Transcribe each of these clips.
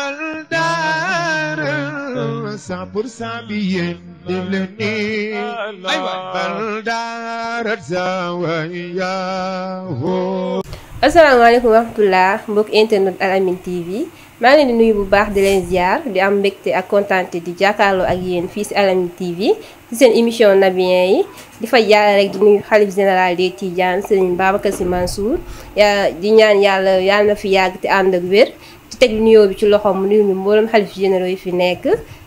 bal daara 100% bi yéen def leen nii aywa bal daara Zawiya. asalaamaaleykum wa rahmatulah mbokk internet Al Amine TV maa ngi leen di nuyu bu baax di leen ziar di am mbégte ak kontaante di jàkkaarloo ak yéen fii si Al Amine TV ci seen émission Nabiyen yi di fa jaare rek di nuyu xalif général des Tidianes Serigne Babacar Sy Mansour di ñaan yàlla na fi yàgg te ànd ak wér di teg nuyoo bi ci loxoom mu nuyu ñu mboolem xalif généraux yi fi nekk.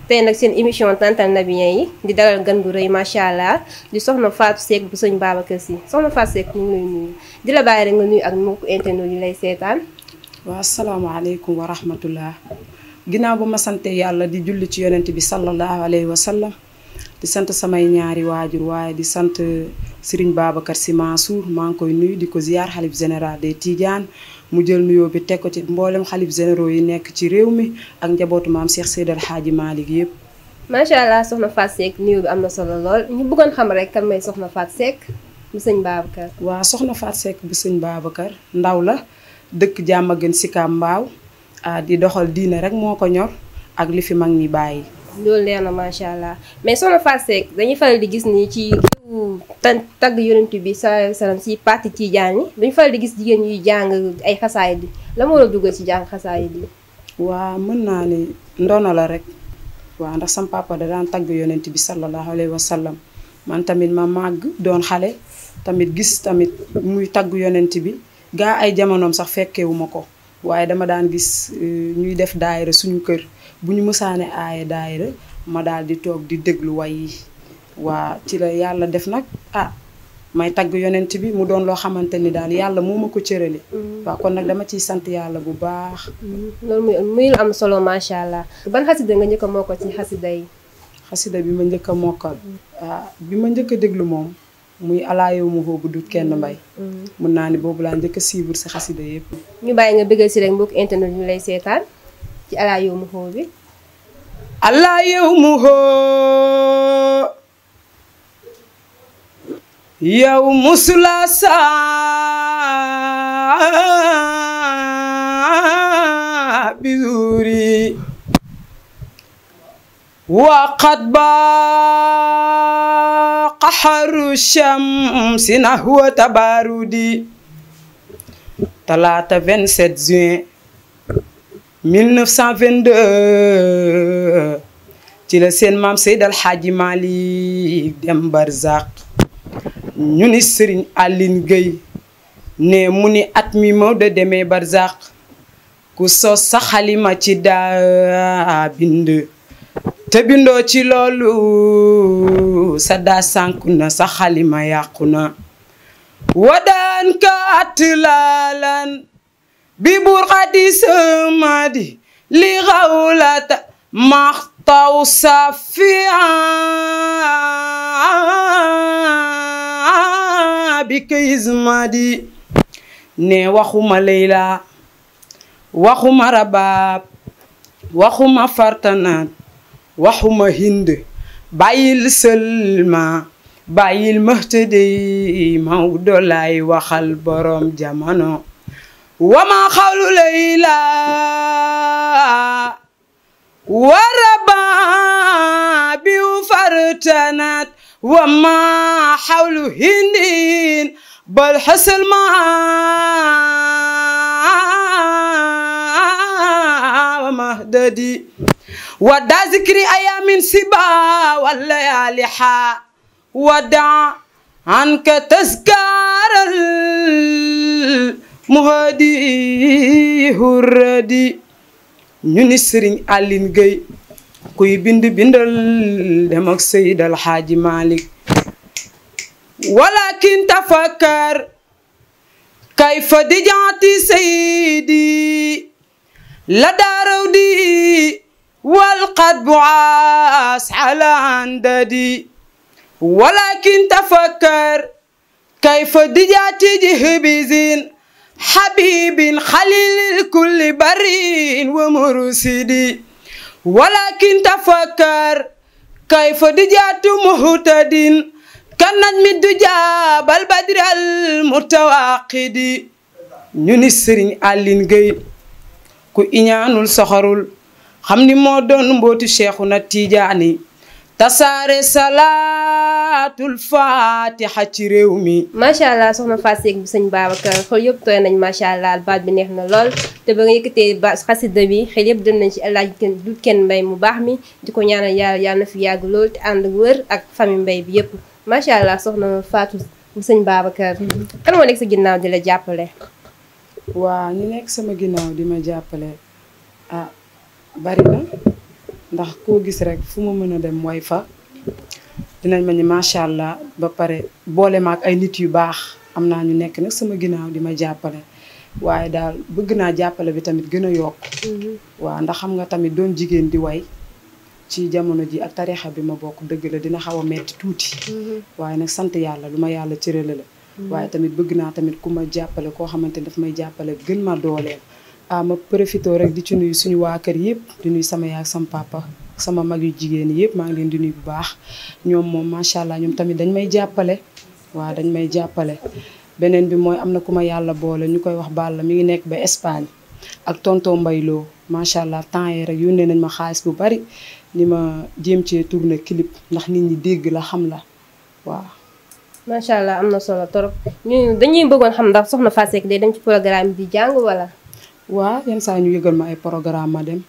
tey nag seen émission Tantal Nabiyen yi di dalal gan gu rëy macha allah di soxna Fatou Seck bu sëñ Babacar Sy soxna Fatou Seck ñu ngi lay nuyu di la bàyyi rek nga nuyu ak mbokku internet yi lay seetaan. waaw asalaamaaleykum wa rahmatullah ginnaaw ba ma sante yàlla di julli ci yonent bi sallallahu alayhi wa sallam di sant samay ñaari waajur waaye di sant Serigne Babacar Sy Mansour maa ngi koy nuyu di ko ziar xalif général des Tidianes mu jël nuyoo bi teg ko ci mboolem xalif généraux yi nekk ci réew mi ak njabootu maam Cheikh Seydal Hadji Malick yëpp. macha allah soxna Fatou Seck nuyoo bi am na solo lool ñu bëggoon xam rek kan may soxna Fatou Seck bu sëñ Babacar. waaw soxna Fatou Seck bu sëñ Babacar ndaw la dëkk Diamaguène Sicap Mbao di doxal diine rek moo ko ñor ak li fi mag ñi bàyyi. loolu leer na macha allah mais soxna Fatou Seck dañuy faral di gis ni ci tagg yonent bi sallallahu alayhi wa sallam si parti Tijaan yi dañu faral di gis jigéen ñuy jàng ay xasaayid di la moo la dugal ci jàng xasaayid yi. waa mën naa ni ndono la rek waaw ndax sam papa da daan tagg yonent bi sallallahu alayhi wa sallam man tamit ma màgg doon xale tamit gis tamit muy tagg yonent bi gaa ay jamonoom sax fekkewuma ko waaye dama daan gis ñuy def daayira suñu kër bu ñu mësaane aaye daayira ma daal di toog di déglu way yi waa ci la yàlla def nag may tagg yonent bi mu doon loo xamante ni daal yàlla moo ma ko cërale waaw kon nag dama ciy sant yàlla bu baax. loolu muy lu am solo macha allah. ban xasida nga njëkk a mokkal ci xasida yi. xasida bi ma njëkk a mokkal bi ma njëkk a déglu moom muy alaa yow mu bu dut kenn mbay. mun naa ni boobu laa njëkk a suivre si xasida yëpp. ñu bàyyi nga bëggal si rek mbokk internet ñu lay seetaan ci alaa yow mu bi. alaa yow mu yow musula saa bizuri waqad ba qaharu shamsi nahwa tabarudi talaata 27 juin 1922 ci la seen maam Seydal Hadji Malick dem barzak ñu ni Serigne Aline Gueye ne mu ni at mi Maodo demee barzak ku sos sa xalima ci daa bind te bindoo ci loolu sa daa sànku na sa xalima yàqu na wadaan ka atlaalan bi burxati samadi li xawlata maxtaw safiya bi kayizmadi ne waxuma Layla waxuma Rabaab waxuma Fartanat waxuma Hind bàyyil Sëlma bàyyil Mahtadi Maodo laay waxal borom jamono wama xawlu Layla wa Rabaab bi Fartanat wama xawlu Hindin bal xasal ma wa Mahdadi wadda zikri ayamin siba wallayali ha wadda anka taskaral muhadi hurradi ñu ni Serigne Aline Gueye kuy bindal dem ak Seydal Hadji Malick walakin tafakkar kayfa dijaati saydi la daaraw di wal qadbu aas ala andadi walakin tafakkar kayfa dijaati jihbizin habibin khalil kulli barin wa mursidi walakin tafakkar kayfa dijaatu muhtadin kanaj mi du jaabal badri al mutawaqidi ñu ni Serigne Aline Gueye ku iñaanul soxorul xam ni moo doon mbooti Cheikhuna Tijaani tasaare salaatul fatiha ci réew mi. macha allah soxna Fatou Seck bu sëñ Babacar xol yëpp tooy nañ macha allah baat bi neex na lool te ba nga yëkkatee ba xasida bi xel yëpp dem nañ ci El Hadj kenn mbay mu baax mi di ko ñaanal yàlla na fi yàgg lool te ànd wër ak famille mbay bi yëpp macha allah soxna Fatou bu sëñ Babacar. kan moo nekk sa ginnaaw di la jàppale. waa ñi nekk sama ginnaaw di ma jàppale ah bari na ndax koo gis rek fu ma mën a dem way fa dinañ ma ni macha allah ba pare boole ma ak ay nit yu baax am naa ñu nekk nag sama ginnaaw di ma jàppale waaye daal bëgg naa jàppale bi tamit gën a yokk waaw ndax xam nga tamit doon jigéen di way ci jamono ji ak tarixa bi ma bokk dëgg la dina xaw a metti tuuti waaye nag sant yàlla lu ma yàlla cërale la waaye tamit bëgg naa tamit ku ma jàppale koo xamante ni daf may jàppale gën ma dooleel ma profité rek di ci nuyu suñu waa kër yëpp di nuyu sama yaay ak sama papa sama mag yu jigéen yëpp maa ngi leen di nuyu bu baax ñoom moom macha allah ñoom tamit dañ may jàppale waaw dañ may jàppale beneen bi mooy am na ku ma yàlla boole ñu koy wax Balla mi ngi nekk ba Espagne ak tonton Mbayloo macha allah temps yii rek yónnee nañ ma xaalis bu bari ni ma jéem cee tourner clip ndax nit ñi dégg la xam la waaw. macha allah am na solo trop ñu dañuy bëggoon xam ndax soxna Fatou Seck day dem ci programme bi di jàng wala. waaw yenn saa ñu yëgal ma ay programme ma dem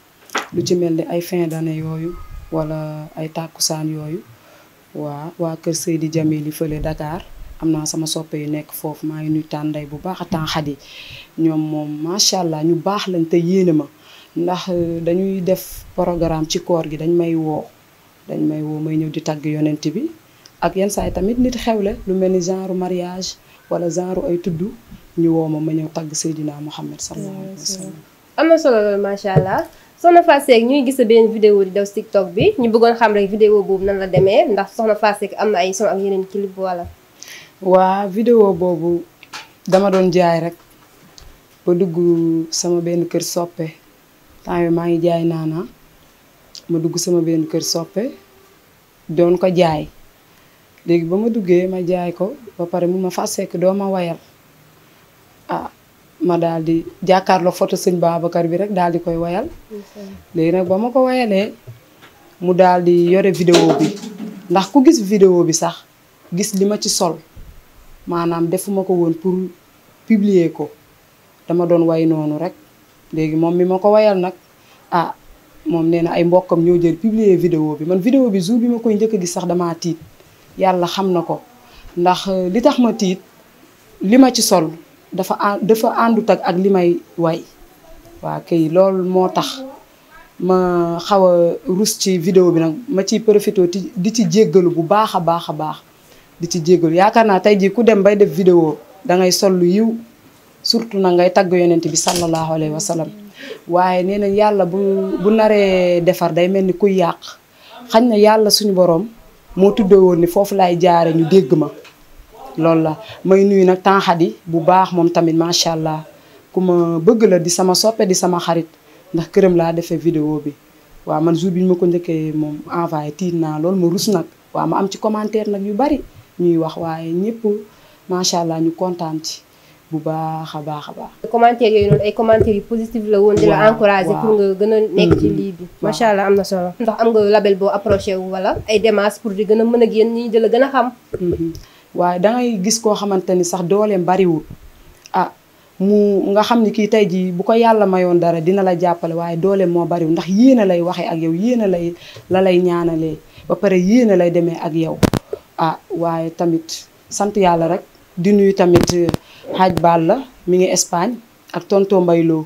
lu ci mel ni ay fin d'année yooyu wala ay tàkkusaan yooyu waa kër Seydi Jamili fële Dakar am naa sama soppe yu nekk foofu maa ngi nuy tànday bu baax a tànxat yi ñoom moom macha allah ñu baax lañ te yéene ma ndax dañuy def programme ci koor gi dañ may woo may ñëw di tagg yonent bi ak yenn saa yi tamit nit xewle lu mel ni genre mariage wala genre ay tudd ñu woo ma ñëw tagg Seydina Muhammad sallallahu alayhi wa sallam. am na solo loolu macha allah soxna Fatou Seck ñuy gis benn vidéo di daw TikTok bi ñu bëggoon xam rek vidéo boobu nan la demee ndax soxna Fatou Seck am na ay son ak yeneen clip wala. waa vidéo boobu dama doon jaay rek ba dugg sama benn kër soppe temps yii maa ngi jaay naana ma dugg sama benn kër soppe doon ko jaay léegi ba ma duggee ma jaay ko ba pare mu ma Fatou Seck doo ma wayal ma daal di jàkkaarloo photo sëñ Babacar bi rek daal di koy wayal léegi nag ba ma ko wayalee mu daal di yore vidéo bi ndax ku gis vidéo bi sax gis li ma ci sol maanaam defuma ko woon pour publier ko dama doon way noonu rek léegi moom mi ma ko wayal nag moom nee na ay mbokkam ñoo jël publier vidéo bi man vidéo bi jour bi ma koy njëkk a gis sax damaa tiit yàlla xam na ko ndax li tax ma tiit li ma ci sol dafa àndut ak li may way waa kay loolu moo tax ma xaw a rus ci vidéo bi nag ma ciy profité di ci jéggalu bu baax a baax a baax di ci jéggalu yaakaar naa tey jii ku dem bay def vidéo dangay sol lu yiw surtout nag ngay tagg yonent bi sallallahu alayhi wa sallam waaye nee na yàlla bu naree defar day mel ni kuy yàq xañ na yàlla suñu borom moo tuddee woon ni foofu laay jaare ñu dégg ma loolu la may nuyu nag Tanxadi bu baax moom tamit macha allah ku ma bëgg la di sama soppe di sama xarit ndax këram laa defee vidéo bi waaw man jour bi ñu ma ko njëkkee moom envoyé tiit naa loolu ma rus nag waaw ma am ci commentaire nag yu bari ñuy wax waaye ñëpp macha allah ñu kontaan ci bu baax a baax a baax. commentaire yooyu noonu ay commentaires yu positif la woon. di la encouragé pour nga gën a nekk ci lii bi. macha allah am na solo. ndax am nga label boo approché wu wala ay démarches pour di gën a mën a génn ñi di la gën a xam. waaye dangay gis koo xamante ni sax dooleem bariwul mu nga xam ni kii tey jii bu ko yàlla mayoon dara dina la jàppale waaye dooleem moo bariwul ndax yéene lay waxee ak yow yéene lay ñaanalee ba pare yéene lay demee ak yow waaye tamit sant yàlla rek di nuyu tamit Hadj Balla mi ngi Espagne ak tonton Mbayloo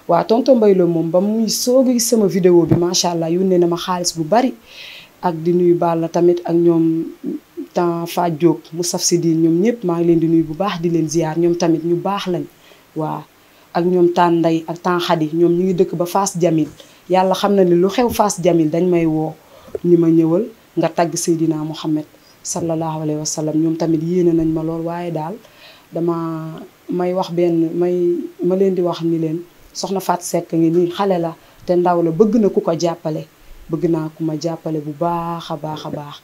waaw tonton Mbayloo moom ba muy soog a gis sama vidéo bi macha allah yónnee na ma xaalis bu bari ak di nuyu Balla tamit ak ñoom temps Fa Diop mu saf si diin ñoom ñëpp maa ngi leen di nuyu bu baax di leen ziar ñoom tamit ñu baax lañ waaw ak ñoom Tane Ndeye ak Tanxadi ñoom ñu ngi dëkk ba Fass Jamil yàlla xam na ni lu xew Fass Jamil dañ may woo ñi ma ñëwal nga tagg Seydina Muhammad sallallahu alayhi wa sallam ñoom tamit yéene nañ ma lool waaye daal dama may wax ma leen di wax ni leen soxna Fatou Seck ngi nii xale la te ndaw la bëgg na ku ko jàppale bëgg naa ku ma jàppale bu baax a baax a baax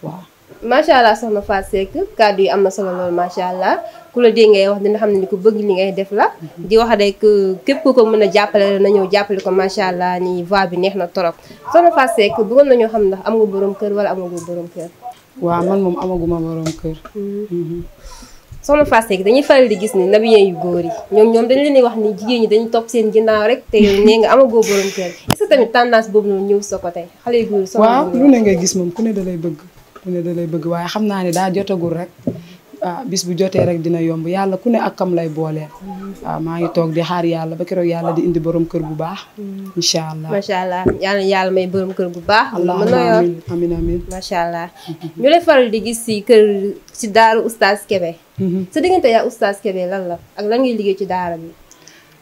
waaw macha allah soxna Fatou Seck kàddu yi am na solo lool macha allah ku la dégg ngay wax dina xam ne ni ku bëgg li ngay def la. di wax rek képp ku ko mën a jàppale na ñëw jàppale ko macha allah ni voix bi neex na trop soxna Fatou Seck bëggoon nañoo xam ndax am nga borom kër wala amagoo borom kër. waaw man moom amaguma borom kër. soxna Fatou Seck dañuy faral di gis ni nabiyen yu góor yi ñoom dañ leen di wax ni jigéen ñi dañu topp seen ginnaaw rek te yow nee nga amagoo borom kër est-ce que tamit tendance boobu noonu ñëw sa côté xale yu góor yi. waaw lu ne ngay gis moom ku ne da lay bëgg. ku ne da lay bëgg waaye xam naa ne daa jotagul rek bis bu jotee rek dina yomb yàlla ku ne ak kam lay booleel. waaw maa ngi toog di xaar yàlla ba keroog yàlla di indi borom kër bu baax. incha allah macha allah yàlla may borom kër bu baax. allahumma amiin amiin macha allah ñu lay faral di gis si kër si daaru oustaz Kébé. sa diggante yaa oustaz Kébé lan la ak lan ngay liggéey ci daara bi.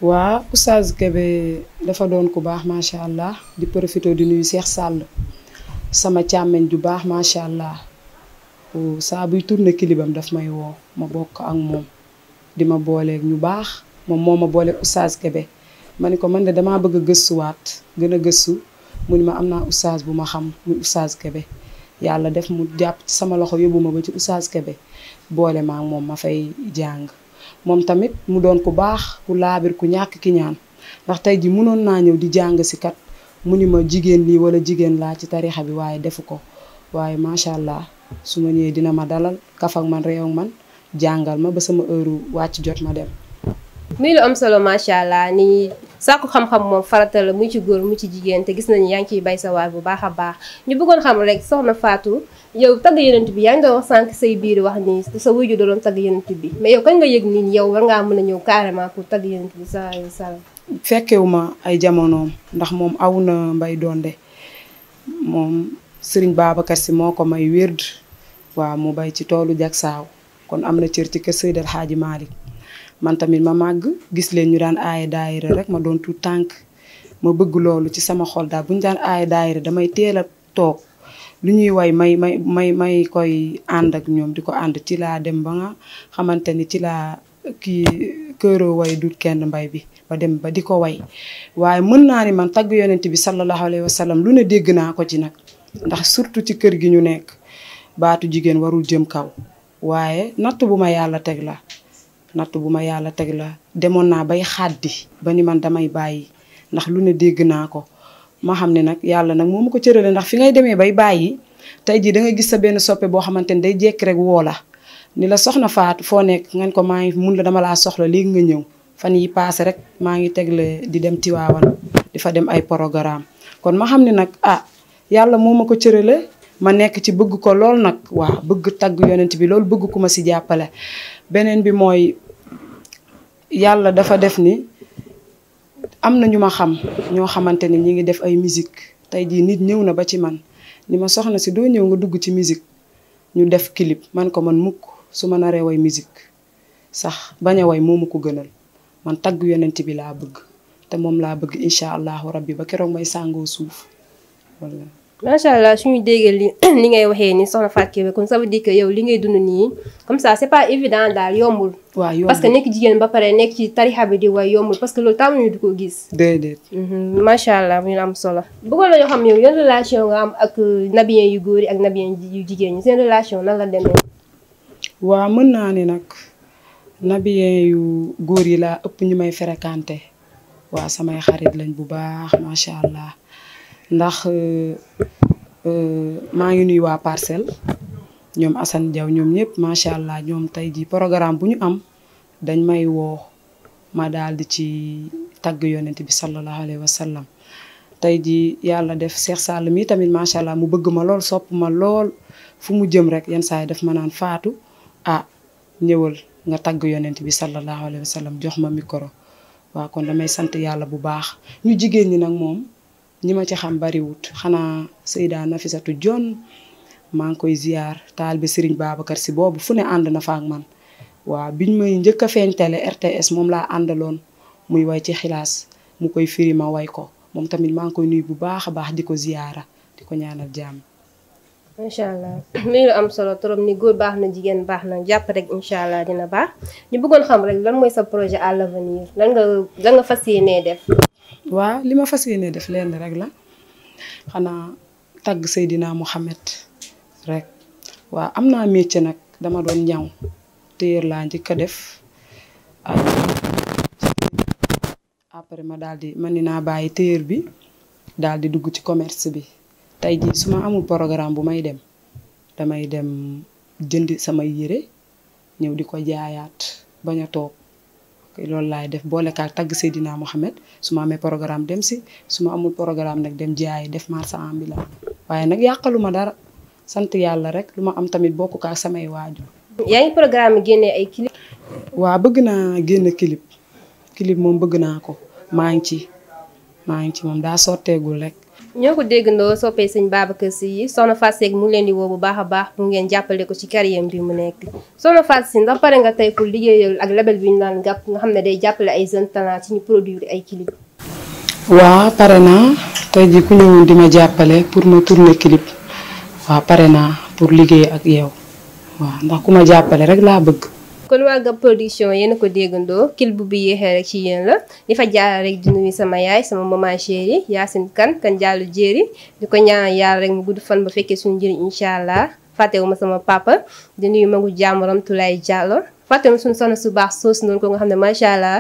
waaw oustaz Kébé dafa doon ku baax macha allah di profité di nuyu Cheikh Sall. sama càmmeñ ju baax macha allah saa buy tourné kilibam daf may woo ma bokk ak moom di ma booleeg ñu baax moom moo ma booleeg oustaz Kébé ma ni ko man de damaa bëgg a gëstuwaat gën a gëstu mu ni ma am naa oustaz bu ma xam muy oustaz Kébé yàlla def mu jàpp ci sama loxo yóbbu ma ba ci oustaz Kébé boole ma ak moom ma fay jàng moom tamit mu doon ku baax ku laabir ku ñàkk ki ñaan ndax tey ji mënoon naa ñëw di jàng si kat mu ni ma jigéen lii wala jigéen laa ci tarixa bi waaye defu ko waaye macha allah su ma ñëwee dina ma dalal kaf ak man réew ak man jàngal ma ba sama heure wàcc jot ma dem. muy lu am solo macha allah ni sàkku xam-xam moom farata la muy ci góor mu ci jigéen te gis nañu yaa ngi ciy bay sa waar bu baax a baax ñu bëggoon xam rek soxna Fatou yow tagg yonent bi yaa ngi doon wax sànq say biir wax ni sa wuyu doon tagg yonent bi mais yow kañ nga yëg nii yow war ngaa mën a ñëw carrément pour tagg yonent bi sallallahu alayhi wa sallam. fekkewuma ay jamonoom ndax moom aw na mbay doonde moom sëriñ Babacar si moo ko may wérd waaw mu bay ci toolu jagsaaw kon am na cër ci kër Seydal Xaaji Malick man tamit ma màgg gis leen ñu daan aaye daayira rek ma doon tuut tànk ma bëgg loolu ci sama xol daal bu ñu daan aaye daayira damay teel a toog lu ñuy way may koy ànd ak ñoom di ko ànd ci laa dem ba nga xamante ni ci laa kii këro way dut kenn mbay bi ba dem ba di ko way waaye mën naa ni man tagg yonent bi sallallahu alayhi wa sallam lu ne dégg naa ko ci nag ndax surtout ci kër gi ñu nekk baatu jigéen warul jëm kaw waaye natt bu ma yàlla teg la demoon naa bay xaddi ba ni man damay bàyyi ndax lu ne dégg naa ko ma xam ne nag yàlla nag moo ma ko cërale ndax fi ngay demee bay bàyyi tey jii da nga gis sa benn soppe boo xamante ni day jekki rek woo la ni la soxna Fatou foo nekk ngeen ko maa ngi mun la dama laa soxla léegi nga ñëw fan yi paase rek maa ngi tegle di dem Tiwaawan di fa dem ay programme kon ma xam ne nag yàlla moo ma ko cërale ma nekk ci bëgg ko lool nag waaw bëgg tagg yonent bi loolu bëgg ku ma si jàppale beneen bi mooy yàlla dafa def ni am na ñu ma xam ñoo xamante ni ñi ngi def ay musique tey jii nit ñëw na ba ci man ni ma soxna si doo ñëw nga dugg ci musique ñu def clip man ko man mukk su ma naree way musique sax bañ a way moo ma ko gënal man tagg yonent bi laa bëgg te moom laa bëgg incha allahu rabbi ba keroog may sàngoo suuf wala. macha allah suñu déggee li ngay waxee ni soxna Fatou Kébé kon ça veut dire que yow li ngay dund nii comme ça c'est pas évident daal yombul. waaw yombul parce que nekk jigéen ba pare nekk ci tarixa bi di way yombul parce que loolu tàmmuñu di ko gis. déedéet. macha allah mu am solo. bëggoon nañoo xam yow yan relation nga am ak nabiyen yu góor yi ak nabiyen yu jigéen ñi seen relation nan la demee. waaw mën naa ni nag nabiyen yu góor yi laa ëpp ñu may fréquenté waaw samay xarit lañ bu baax macha allah. ndax maa ngi nuyu waa Parcelles ñoom Assane Diaw ñoom ñëpp macha allah ñoom tey ji programme bu ñu am dañ may woo ma daal di ci tagg yonent bi sallallahu alayhi wa sallam tey ji yàlla def Cheikh Sall mi tamit macha allah mu bëgg ma lool sopp ma lool fu mu jëm rek yenn saa yi def ma naan Fatou ñëwal nga tagg yonent bi sallallahu alayhi wa sallam jox ma micro waaw kon damay sant yàlla bu baax ñu jigéen ñi nag moom. ñi ma ci xam bariwut xanaa Seyda Nafisatu Jon maa ngi koy ziar taal bi Serigne Babacar si boobu fu ne ànd na fa ak man waaw biñ may njëkk a feeñ télé RTS moom laa àndaloon muy way ci xilaas mu koy firi ma way ko moom tamit maa ngi koy nuyu bu baax a baax di ko ziara di ko ñaanal jàmm. macha allah muy lu am solo trop ni góor baax na jigéen baax na jàpp rek incha allah dina baax ñu bëggoon xam rek lan mooy sa projet à l'avenir lan nga fas yéenee def. waaw li ma fas yéene def lenn rek la xanaa tagg Seydina Muhammad rek waaw am naa métier nag dama doon ñaw téer laa njëkk a def après ma daal di man dinaa bàyyi téer bi daal di dugg ci commerce bi tey jii su ma amul programme bu may dem damay dem jënd samay yére ñëw di ko jaayaat bañ a toog loolu laay def boole kaak tagg Seydina Mohamed su ma amee programme dem si su ma amul programme nag dem jaayi def marchand ambulant waaye nag yàqaluma dara sant yàlla rek lu ma am tamit bokk kaak samay waajur. yaa ngi programme génnee ay clip. waaw bëgg naa génn clip moom bëgg naa ko maa ngi ci moom daa sotteegul rek. ñoo ko déggandoo soppee sëñ Babacar Sy yi Soxna Fatou Seck mu ngi leen di woo bu baax a baax pour ngeen jàppale ko ci carrière bi mu nekk. Soxna Fatou Sy ndax pare nga tey pour liggéeyal ak label bi ñu naan GAP nga xam ne day jàppale ay jeunes talents ci ñu produire ay clip. waaw pare naa tey jii ku ñëwoon di ma jàppale pour ma tourner clip waaw pare naa pour liggéey ak yow waaw ndax ku ma jàppale rek laa bëgg. kon waa GAP production yéen a ko déggandoo clip bu yéexee rek ci yéen la di fa jaar rek di nuyu sama yaay sama maman chérie Yacine kan jàllu jéeri di ko ñaan yàlla rek mu gudd fan ba fekkee suñu njëriñ incha allah fàttewuma sama papa di nuyu magu jàmmoram Tulay Diallo fàttewuma suñu soxna su baax soos noonu ko nga xam ne macha allah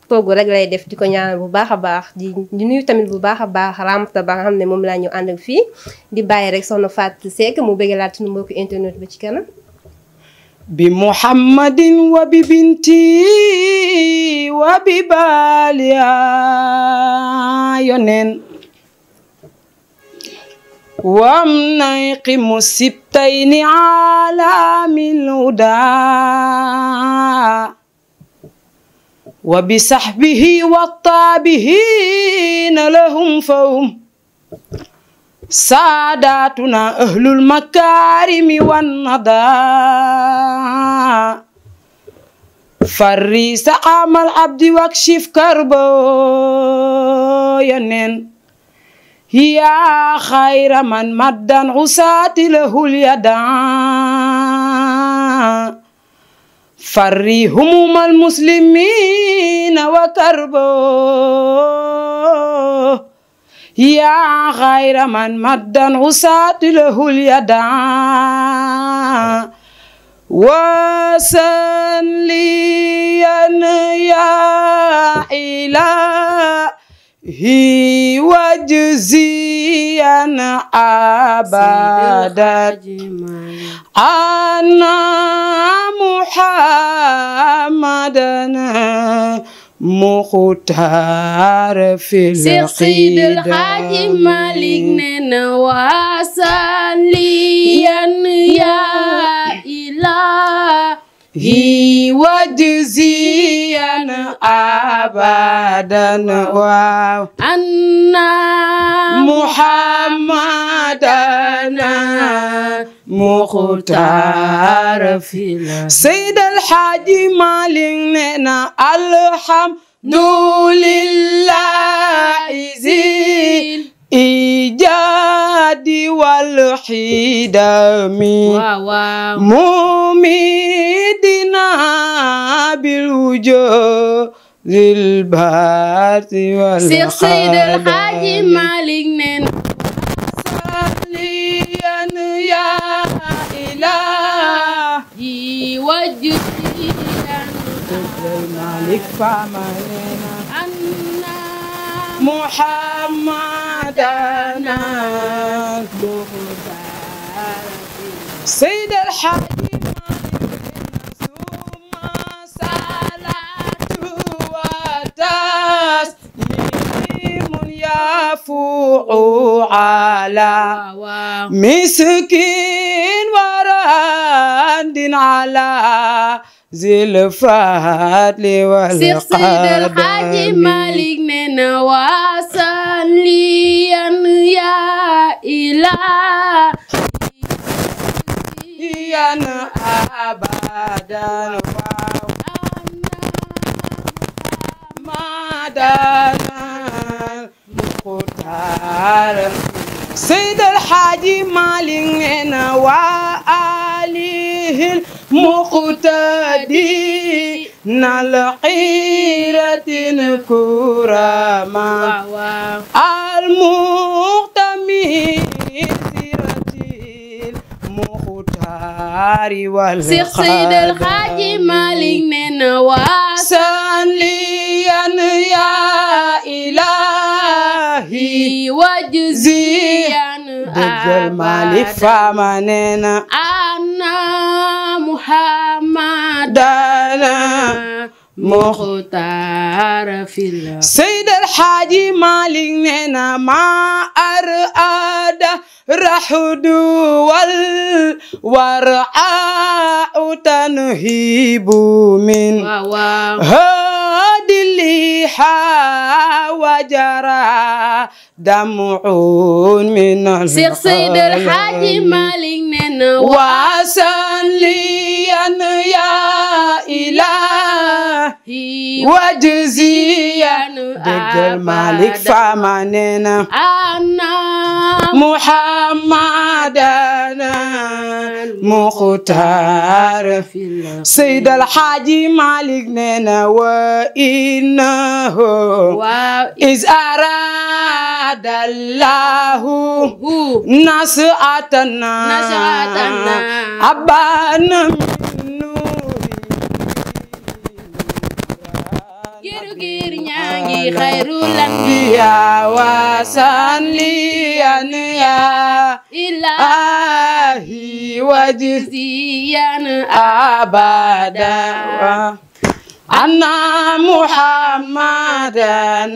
toogu rek lay def di ko ñaanal bu baax a baax di nuyu tamit bu baax a baax Ramata ba nga xam ne moom laa ñu ànd ak fii di bàyyi rek Soxna Fatou Seck mu bëgg laat suñu mbokku internet ba ci kanam. bi muhammadin wa bi binti wa bi baaliya yonen wam nayqi musibtayni alamil huda wa bi sahbihi wa taabihina lahum fahum saadaatuna ahlul makaarimi wan nadaa farri saqaamal abdi wakshif karbo yonen yaa xayra man maddan usaati lahul yadaa farri humumal muslimiina wa karbo yaa xayra man maddan usaati lahul yadaa wasalliyan yaa ilaahi wajziyan abadan anna muhammadan muxtaar fil Seex Seydil Haaji Malik nena wasaliyan ya ilahi wajziyan abadan waaw anna muhammadan muxtaar fil Seydil Haaji Malik nena alhamdulillahi zil ijaadi wal xidami mumidina bil wujudil baati wal Seex Seydil Haaji Malik nena saliyan ya ilahi wajziyan Malik famanena anna muhammadan muxtaar Seydil Haaji Malik summa salatu wa taslimun yafu'u ala miskin warandin ala zil fadli wal Seex Seydil Haaji Malik nena wasaliyan ya ilahi yan abadan madan muxtaar Seydil Haaji Malik nena wa alihil muqtadi nal xiratin kurama al muqtami siratil muqtadi baari wal Seex Seydal Xaaji Malik nee na waa sanliyan ya ilahi wajziyan dëggal Malik Fama nee na anna Muhammad dana muxtaar fil Seydal Xaaji Malik nee na ma ar ada raxdu wal war'a tanhibu min hadili wajara dam'un min Seex Seydal Xaaji Malik nee na wasanliyan ya ilahi wajziyan dëggal Malik Fama nee na Muhammadan muxtaar Seydal Xaaji Malik nee na wa innahu is aradallahu nas'atana abana gir ñangi xayrul anbiya wa sanliyan ya ilahi wajziyan abada anna Muhammadan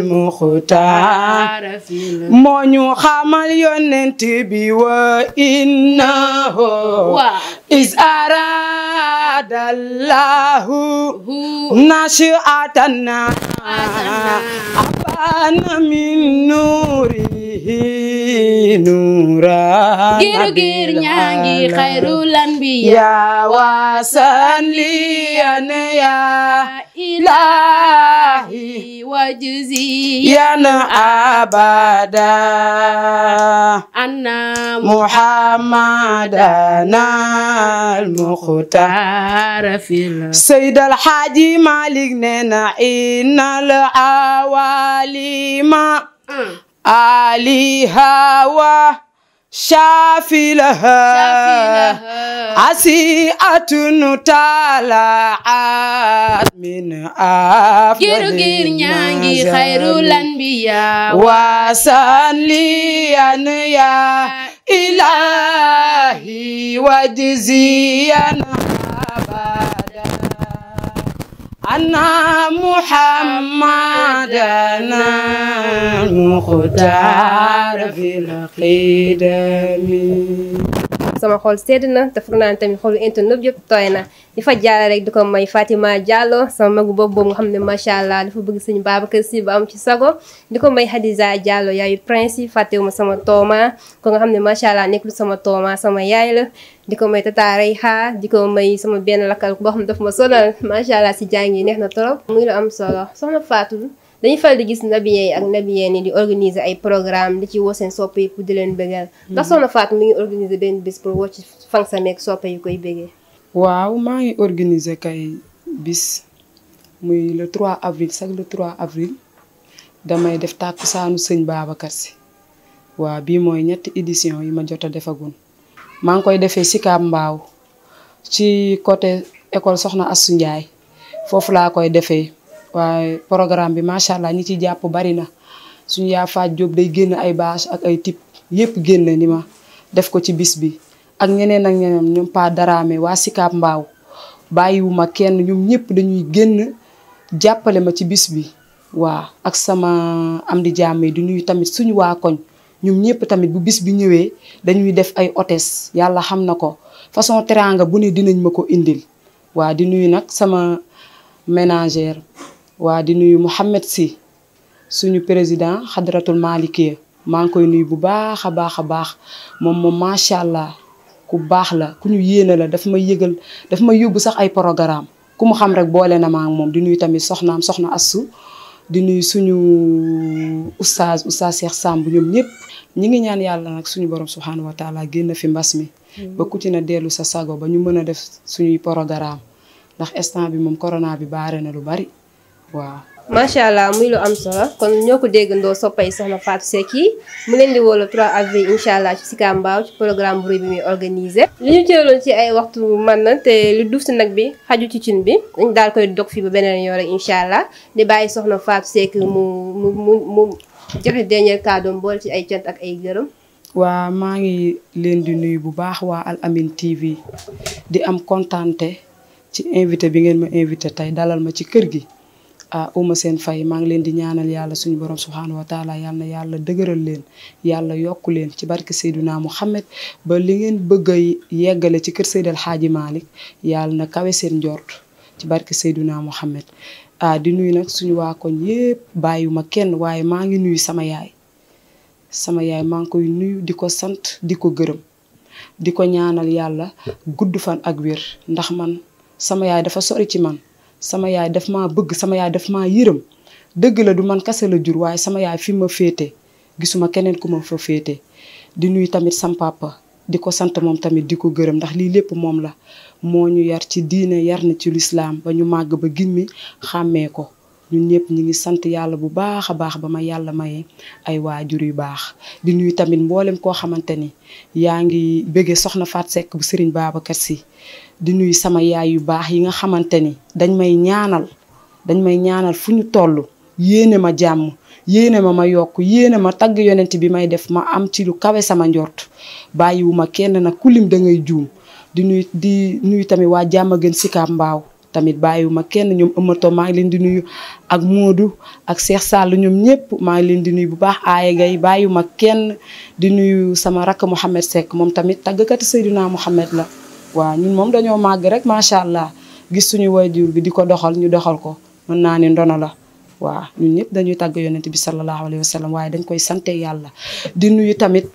muxtaar moo ñu xamal yonent bi wa innahu is aradallahu nashi'atana abana min nurihi nuran gir ñangi xayrul anbiya wa sanliyan ya ilahi wajziyan abada anna Muhammadan al-muxtaar fil Seydal Xaaji Malik nee na innal awalima aliha wa shafilaha asiatun talaat min afdal gir ñangi xayrul anbiya wa sanliyan ya ilahi wajziyan abada anna Muhammadan muxtaar fil qidami sama xol sedd na te foog naa ne tamit xolu internet yëpp tooy na di fa jaare rek di ko may Fatima Diallo sama magu boobu nga xam ne macha allah dafa bëgg Sëñ Babacar Sy ba am ci sago di ko may Hadiza Diallo yaayu prince yi fàttewuma sama tooma ko nga xam ne macha allah nekkul sama tooma sama yaay la di ko may Tata Reyha di ko may sama benn lakkal boo xam ne daf ma sonal macha allah si jàng yi neex na trop muy lu am solo soxna Fatou dañuy faral di gis nabiyeen yi ak nabiyeen yi di organiser ay programme di ci woo seen soppe yi pour di leen bëggal ndax soxna Fatou mi ngi organiser benn bis pour woo ci fan sa meeg soppe yu koy bëggee. waaw maa ngi organiser kay bis muy le 3 avril chaque le 3 avril damay def tàkkusaanu Sëñ Babacar Sy waaw bii mooy ñetti édition yi ma jot a defagun maa ngi koy defee Sicap Mbao ci côté école Soxna Astou Ndiaye foofu laa koy defee waaye programme bi macha allah ñi ci jàpp bari na suñu yaa Faaj Jóob day génn ay bâche ak ay type yépp génn ni ma def ko ci bis bi ak ñeneen ak ñeneen ñoom Pa Daraame waa Sicap Mbao bàyyiwuma kenn ñoom ñëpp dañuy génn jàppale ma ci bis bi waa ak sama am di jàmm di nuyu tamit suñu waa koñ ñoom ñëpp tamit bu bis bi ñëwee dañuy def ay hôtesse yàlla xam na ko façon teranga bu ne dinañ ma ko indil waa di nuyu nag sama ménagère waa di nuyu Mouhamed Sy suñu président xadratul malikiya maa ngi koy nuyu bu baax a baax a baax moom macha allah ku baax la ku ñu yéene la daf may yëgal daf may yóbbu sax ay programme ku mu xam rek boole na ma ak moom di nuyu tamit soxna Astou di nuyu suñu oustaz Cheikh Samb ñoom ñëpp ñi ngi ñaan yàlla nag suñu borom subhanahu wa taala génn fi mbas mi ba ku ci na dellu sa sago ba ñu mën a def suñuy programme ndax instant bi moom corona bi baare na lu bari waaw macha allah muy lu am solo kon ñoo ko déggandoo soppay soxna Fatou Seck yi mu leen di woo le 3 avril incha allah ci Sicap Mbao ci programme bu rëy bi muy organisé. li ñu cëraloon ci ay waxtu man na te lu duuf si nag bi xaju ci cin bi dañ daal koy dog fii ba beneen yoon rek incha allah di bàyyi soxna Fatou Seck mu joxe dernier kàddoom boole ci ay cant ak ay gërëm. waa maa ngi leen di nuyu bu baax waa Al Amine TV di am kontante ci invité bi ngeen ma invité tey dalal ma ci kër gi. uma seen fay maa ngi leen di ñaanal yàlla suñu borom subhanahu wa taala yal na yàlla dëgëral leen yàlla yokku leen ci barke Seydina Muhammad ba li ngeen bëgg a yeggale ci kër Seydal Xaaji Malick yàlla na kawe seen njort ci barke Seydina Muhammad di nuyu nag suñu waa koñ yépp bàyyiwuma kenn waaye maa ngi nuyu sama yaay maa ngi koy nuyu di ko sant di ko gërëm di ko ñaanal yàlla gudd fan ak wér ndax man sama yaay dafa sori ci man sama yaay daf maa bëgg sama yaay daf maa yërëm dëgg la du man kase la jur waaye sama yaay fi ma féete gisuma keneen ku ma fa féete di nuyu tamit sam papa di ko sant moom tamit di ko gërëm ndax lii lépp moom la moo ñu yar ci diine yar na ci lislaam ba ñu màgg ba gimmi xàmmee ko ñun ñëpp ñu ngi sant yàlla bu baax a baax ba ma yàlla mayee ay waajur yu baax di nuyu tamit mboolem koo xamante ni yaa ngi bëggee soxna Fatou Seck bu Serigne Babacar Sy di nuyu sama yaay yu baax yi nga xamante ni dañ may ñaanal fu ñu toll yéene ma jàmm yéene ma yokk yéene ma tagg yonent bi may def ma am ci lu kawe sama njort bàyyiwuma kenn nag kulim da ngay juum di nuyu tamit waa Diamaguène Sicap Mbao tamit bàyyiwuma kenn ñoom ëmmato maa ngi leen di nuyu ak Modou ak Cheikh Sall ñoom ñëpp maa ngi leen di nuyu bu baax aaya gay bàyyiwuma kenn di nuyu sama rakk Mouhamed Seck moom tamit tàggkati Seydina Mouhamed la waaw ñun moom dañoo màgg rek macha allah gis suñu waajur bi di ko doxal ñu doxal ko mën naa ni ndono la waaw ñun ñëpp dañuy tàgg yonent bi sallallahu alayhi wa sallam waaye dañ koy sante yàlla di nuyu tamit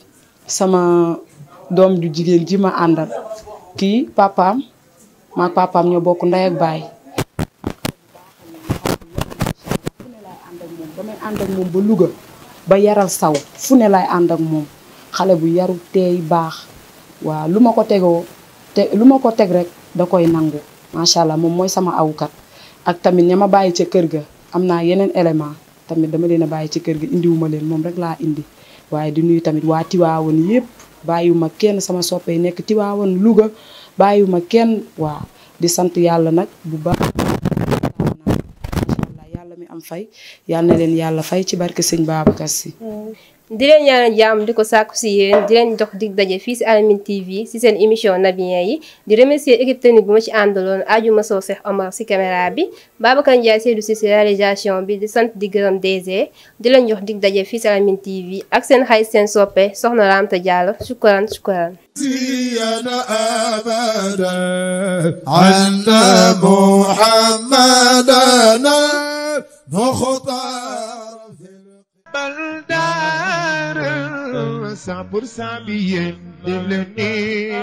sama doom ju jigéen ji ma àndal kii papaam maak papaam ñoo bokk ndey ak baay damay ànd ak moom ba Louga ba yaral saw fu ne laay ànd ak moom xale bu yaru teey baax waaw lu ma ko teg rek da koy nangu macha allah moom mooy sama awkat ak tamit ña ma bàyyi ca kër ga am naa yeneen élément tamit dama leen a bàyyi ci kër ga indiwuma leen moom rek laa indi waaye di nuyu tamit waa Tiwaawan yépp bàyyiwuma kenn sama soppe yi nekk Tiwaawan Louga bàyyiwuma kenn waaw di sant yàlla nag bu baax macha allah yàlla mi am fay yàlla na leen yàlla fay ci barke sëñ Babacar Sy di leen ñaanal jàmm di ko sàkku si yéen di leen jox dig daje fii si Al Amine TV si seen émission Nabiyen yi di remercier équipe technique bu ma ci àndaloon Adjuma Sow Cheikh Omar si caméra bi Babacar Ndiaye Seydou si réalisation bi di sant di gërëm DG di leen jox dig daje fii si Al Amine TV ak seen xarit seen soppe soxna Ramta Diallo shukran صبر صعبين دلني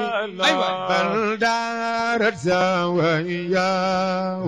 أيوة بلدار زواياه